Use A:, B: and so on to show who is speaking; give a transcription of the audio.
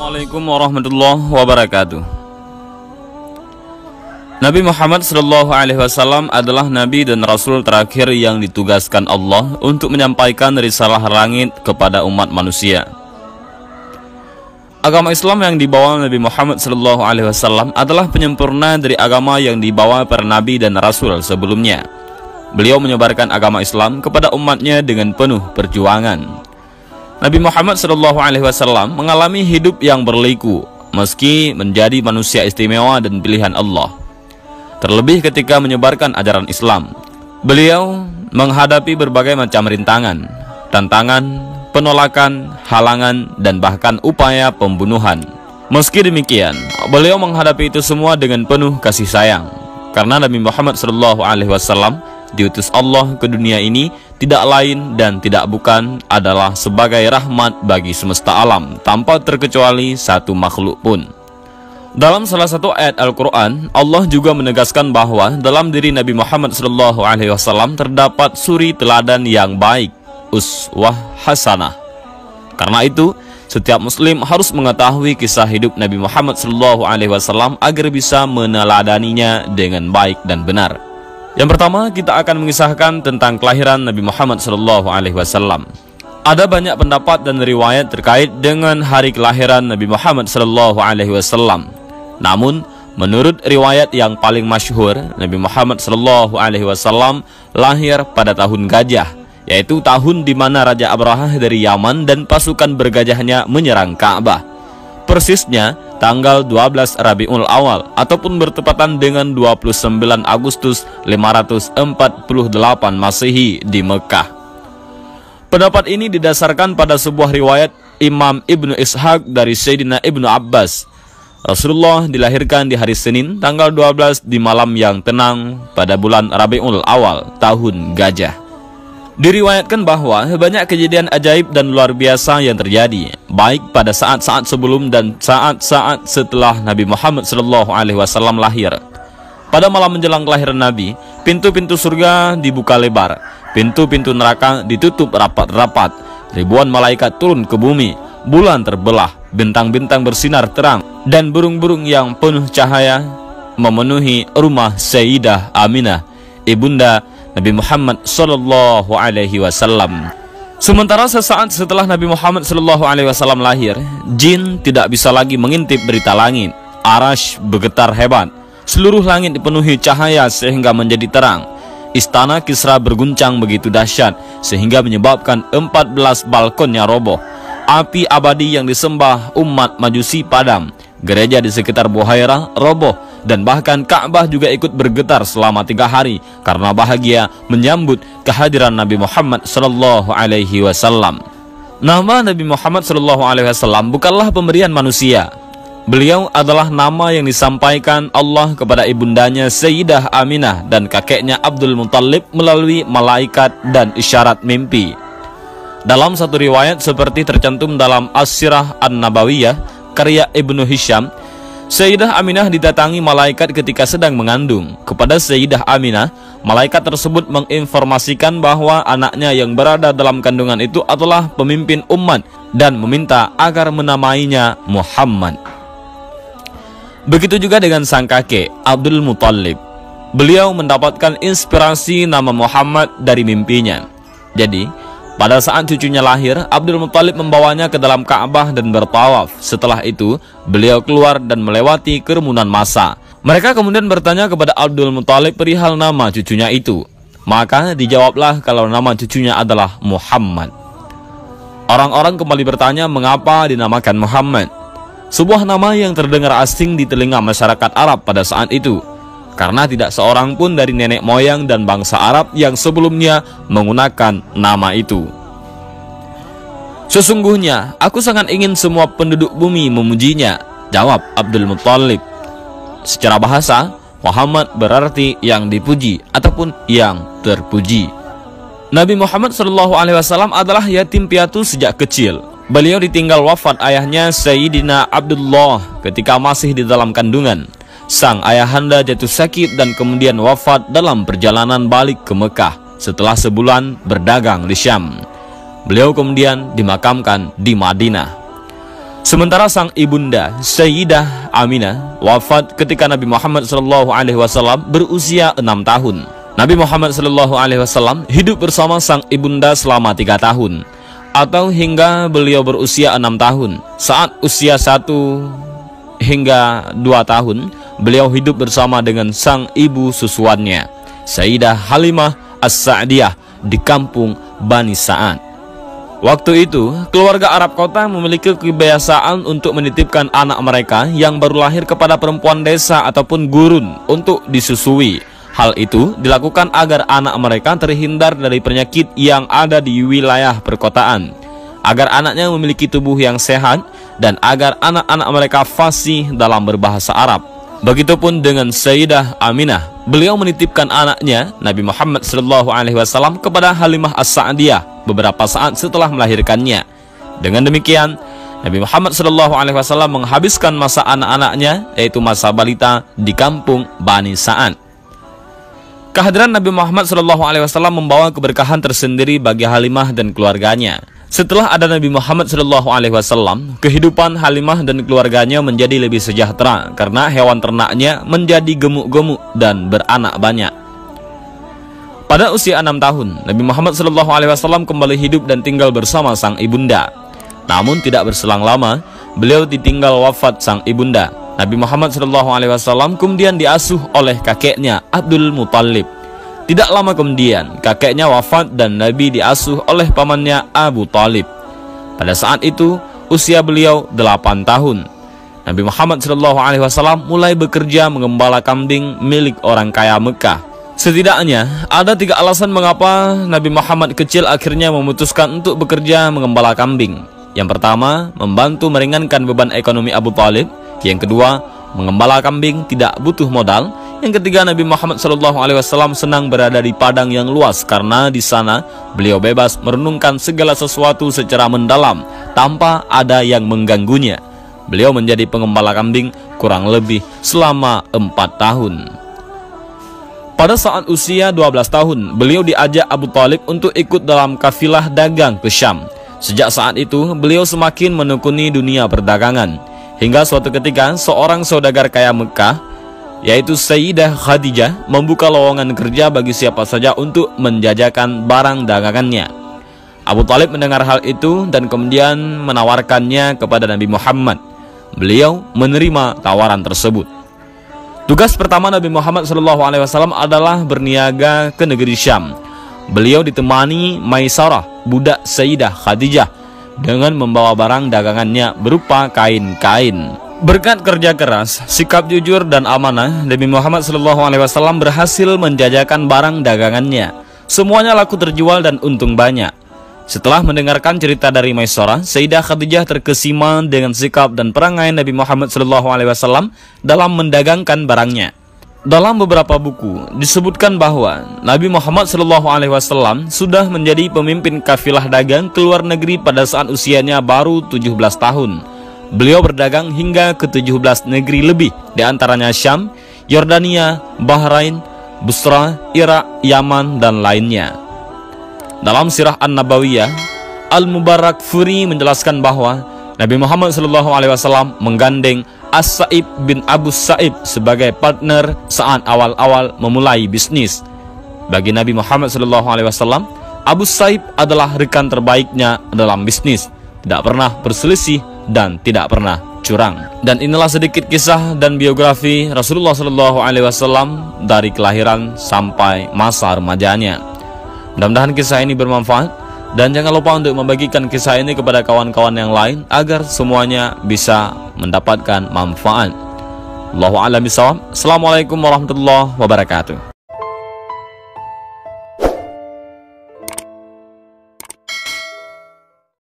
A: Assalamualaikum warahmatullahi wabarakatuh. Nabi Muhammad SAW adalah Nabi dan Rasul terakhir yang ditugaskan Allah untuk menyampaikan risalah langit kepada umat manusia. Agama Islam yang dibawa Nabi Muhammad SAW adalah penyempurna dari agama yang dibawa para Nabi dan Rasul sebelumnya. Beliau menyebarkan agama Islam kepada umatnya dengan penuh perjuangan. Nabi Muhammad SAW mengalami hidup yang berliku meski menjadi manusia istimewa dan pilihan Allah. Terlebih ketika menyebarkan ajaran Islam, beliau menghadapi berbagai macam rintangan, tantangan, penolakan, halangan, dan bahkan upaya pembunuhan. Meski demikian, beliau menghadapi itu semua dengan penuh kasih sayang, karena Nabi Muhammad SAW diutus Allah ke dunia ini tidak lain dan tidak bukan adalah sebagai rahmat bagi semesta alam tanpa terkecuali satu makhluk pun. Dalam salah satu ayat Al-Quran, Allah juga menegaskan bahwa dalam diri Nabi Muhammad SAW terdapat suri teladan yang baik, uswah hasanah. Karena itu, setiap muslim harus mengetahui kisah hidup Nabi Muhammad SAW agar bisa meneladaninya dengan baik dan benar. Yang pertama, kita akan mengisahkan tentang kelahiran Nabi Muhammad SAW. Ada banyak pendapat dan riwayat terkait dengan hari kelahiran Nabi Muhammad SAW. Namun, menurut riwayat yang paling masyhur, Nabi Muhammad SAW lahir pada tahun gajah, yaitu tahun di mana Raja Abrahah dari Yaman dan pasukan bergajahnya menyerang Ka'bah. Persisnya tanggal 12 Rabiul Awal ataupun bertepatan dengan 29 Agustus 548 Masehi di Mekah. Pendapat ini didasarkan pada sebuah riwayat Imam Ibnu Ishaq dari Sayyidina Ibnu Abbas. Rasulullah dilahirkan di hari Senin tanggal 12 di malam yang tenang pada bulan Rabiul Awal tahun gajah. Diriwayatkan bahwa banyak kejadian ajaib dan luar biasa yang terjadi, baik pada saat-saat sebelum dan saat-saat setelah Nabi Muhammad SAW lahir. Pada malam menjelang kelahiran Nabi, pintu-pintu surga dibuka lebar, pintu-pintu neraka ditutup rapat-rapat, ribuan malaikat turun ke bumi, bulan terbelah, bintang-bintang bersinar terang, dan burung-burung yang penuh cahaya memenuhi rumah Sayyidah Aminah, ibunda Nabi Muhammad SAW. Sementara sesaat setelah Nabi Muhammad SAW lahir, jin tidak bisa lagi mengintip berita langit. Arash bergetar hebat, seluruh langit dipenuhi cahaya sehingga menjadi terang. Istana Kisra berguncang begitu dahsyat sehingga menyebabkan 14 balkonnya roboh. Api abadi yang disembah umat Majusi padam, gereja di sekitar Buhairah roboh, dan bahkan Ka'bah juga ikut bergetar selama 3 hari karena bahagia menyambut kehadiran Nabi Muhammad SAW. Nama Nabi Muhammad SAW bukanlah pemberian manusia. Beliau adalah nama yang disampaikan Allah kepada ibundanya Sayyidah Aminah dan kakeknya Abdul Muttalib melalui malaikat dan isyarat mimpi. Dalam satu riwayat seperti tercantum dalam As-Sirah An-Nabawiyah karya Ibnu Hisham, Sayyidah Aminah didatangi malaikat ketika sedang mengandung. Kepada Sayyidah Aminah, malaikat tersebut menginformasikan bahwa anaknya yang berada dalam kandungan itu adalah pemimpin umat dan meminta agar menamainya Muhammad. Begitu juga dengan sang kakek Abdul Muttalib. Beliau mendapatkan inspirasi nama Muhammad dari mimpinya. Jadi, pada saat cucunya lahir, Abdul Muttalib membawanya ke dalam Ka'bah dan bertawaf. Setelah itu, beliau keluar dan melewati kerumunan massa. Mereka kemudian bertanya kepada Abdul Muttalib perihal nama cucunya itu. Maka dijawablah kalau nama cucunya adalah Muhammad. Orang-orang kembali bertanya mengapa dinamakan Muhammad. Sebuah nama yang terdengar asing di telinga masyarakat Arab pada saat itu, karena tidak seorang pun dari nenek moyang dan bangsa Arab yang sebelumnya menggunakan nama itu. Sesungguhnya, aku sangat ingin semua penduduk bumi memujinya, jawab Abdul Muttalib. Secara bahasa, Muhammad berarti yang dipuji ataupun yang terpuji. Nabi Muhammad SAW adalah yatim piatu sejak kecil. Beliau ditinggal wafat ayahnya Sayyidina Abdullah ketika masih di dalam kandungan. Sang ayahanda jatuh sakit dan kemudian wafat dalam perjalanan balik ke Mekah setelah sebulan berdagang di Syam. Beliau kemudian dimakamkan di Madinah. Sementara sang ibunda Sayyidah Aminah wafat ketika Nabi Muhammad SAW berusia 6 tahun. Nabi Muhammad SAW hidup bersama sang ibunda selama 3 tahun, atau hingga beliau berusia 6 tahun. Saat usia 1 hingga 2 tahun, beliau hidup bersama dengan sang ibu susuannya, Sayyidah Halimah As-Sa'diyah, di kampung Bani Sa'ad. Waktu itu, keluarga Arab kota memiliki kebiasaan untuk menitipkan anak mereka yang baru lahir kepada perempuan desa ataupun gurun untuk disusui. Hal itu dilakukan agar anak mereka terhindar dari penyakit yang ada di wilayah perkotaan, agar anaknya memiliki tubuh yang sehat, dan agar anak-anak mereka fasih dalam berbahasa Arab. Begitupun dengan Sayyidah Aminah, beliau menitipkan anaknya Nabi Muhammad SAW kepada Halimah As-Sa'diyah beberapa saat setelah melahirkannya. Dengan demikian, Nabi Muhammad SAW menghabiskan masa anak-anaknya, yaitu masa balita, di kampung Bani Sa'ad. Kehadiran Nabi Muhammad SAW membawa keberkahan tersendiri bagi Halimah dan keluarganya. Setelah ada Nabi Muhammad SAW, kehidupan Halimah dan keluarganya menjadi lebih sejahtera karena hewan ternaknya menjadi gemuk-gemuk dan beranak banyak. Pada usia 6 tahun, Nabi Muhammad SAW kembali hidup dan tinggal bersama sang ibunda. Namun tidak berselang lama, beliau ditinggal wafat sang ibunda. Nabi Muhammad SAW kemudian diasuh oleh kakeknya Abdul Muttalib. Tidak lama kemudian, kakeknya wafat dan Nabi diasuh oleh pamannya Abu Talib. Pada saat itu, usia beliau 8 tahun. Nabi Muhammad SAW mulai bekerja mengembala kambing milik orang kaya Mekah. Setidaknya, ada 3 alasan mengapa Nabi Muhammad kecil akhirnya memutuskan untuk bekerja mengembala kambing. Yang pertama, membantu meringankan beban ekonomi Abu Talib. Yang kedua, mengembala kambing tidak butuh modal. Yang ketiga, Nabi Muhammad SAW senang berada di padang yang luas karena di sana beliau bebas merenungkan segala sesuatu secara mendalam tanpa ada yang mengganggunya. Beliau menjadi pengembala kambing kurang lebih selama 4 tahun. Pada saat usia 12 tahun, beliau diajak Abu Talib untuk ikut dalam kafilah dagang ke Syam. Sejak saat itu, beliau semakin menekuni dunia perdagangan. Hingga suatu ketika, seorang saudagar kaya Mekah, yaitu Sayyidah Khadijah, membuka lowongan kerja bagi siapa saja untuk menjajakan barang dagangannya. Abu Talib mendengar hal itu dan kemudian menawarkannya kepada Nabi Muhammad. Beliau menerima tawaran tersebut. Tugas pertama Nabi Muhammad SAW adalah berniaga ke negeri Syam. Beliau ditemani Maisarah, budak Sayyidah Khadijah, dengan membawa barang dagangannya berupa kain-kain. Berkat kerja keras, sikap jujur dan amanah, Nabi Muhammad SAW berhasil menjajakan barang dagangannya. Semuanya laku terjual dan untung banyak. Setelah mendengarkan cerita dari Maisarah, Sayyidah Khadijah terkesima dengan sikap dan perangai Nabi Muhammad SAW dalam mendagangkan barangnya. Dalam beberapa buku disebutkan bahwa Nabi Muhammad SAW sudah menjadi pemimpin kafilah dagang ke luar negeri pada saat usianya baru 17 tahun. Beliau berdagang hingga ke 17 negeri lebih, diantaranya Syam, Yordania, Bahrain, Busra, Irak, Yaman, dan lainnya. Dalam Sirah An-Nabawiyah, Al-Mubarakfuri menjelaskan bahwa Nabi Muhammad SAW menggandeng As-Sa'ib bin Abu Sa'ib sebagai partner saat awal-awal memulai bisnis. Bagi Nabi Muhammad SAW, Abu Sa'ib adalah rekan terbaiknya dalam bisnis, tidak pernah berselisih dan tidak pernah curang. Dan inilah sedikit kisah dan biografi Rasulullah SAW dari kelahiran sampai masa remajanya. Mudah-mudahan kisah ini bermanfaat, dan jangan lupa untuk membagikan kisah ini kepada kawan-kawan yang lain agar semuanya bisa mendapatkan manfaat. Allahu a'lam bishawab. Assalamualaikum warahmatullahi wabarakatuh.